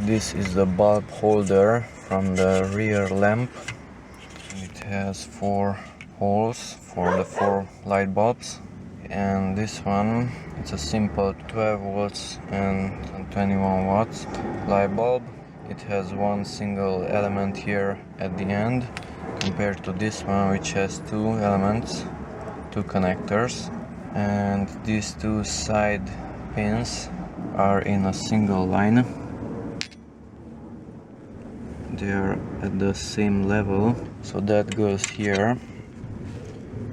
This is the bulb holder from the rear lamp. It has 4 holes for the 4 light bulbs. And this one, it's a simple 12 volts and 21 watts light bulb. It has one single element here at the end, compared to this one, which has 2 elements, 2 connectors. And these 2 side pins are in a single line. They are at the same level, so that goes here,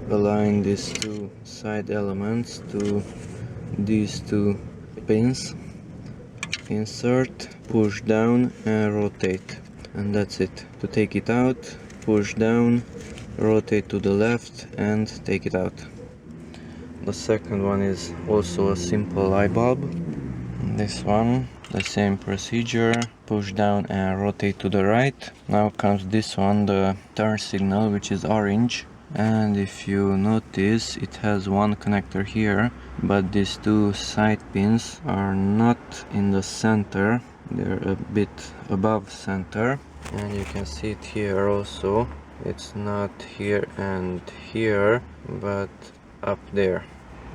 allowing these 2 side elements to these 2 pins. Insert, push down and rotate, and that's it. To take it out, push down, rotate to the left and take it out. The second one is also a simple light bulb. This one, the same procedure, push down and rotate to the right. Now comes this one, the turn signal, which is orange. And if you notice, it has one connector here, but these 2 side pins are not in the center. They're a bit above center, and you can see it here also. It's not here and here, but up there.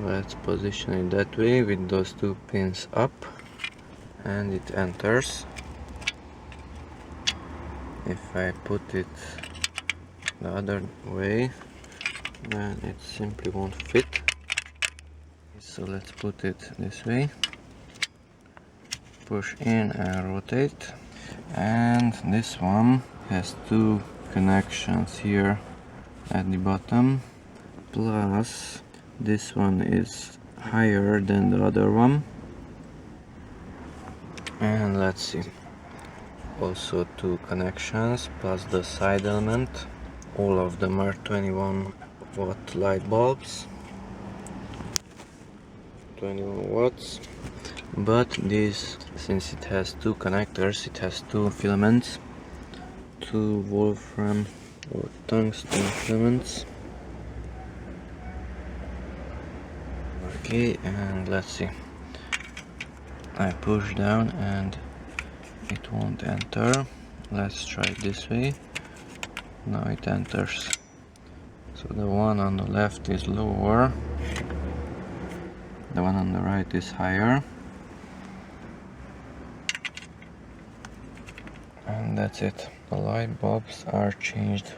Let's position it that way with those 2 pins up, and it enters. If I put it the other way, then it simply won't fit. So let's put it this way, push in and rotate. And this one has 2 connections here at the bottom, plus this one is higher than the other one. And let's see, also 2 connections plus the side element. All of them are 21 watt light bulbs, 21 watts. But this, since it has 2 connectors, it has 2 filaments, 2 wolfram or tungsten filaments. Okay, and let's see. I push down and it won't enter. Let's try it this way. Now it enters. So the one on the left is lower, the one on the right is higher. And that's it. The light bulbs are changed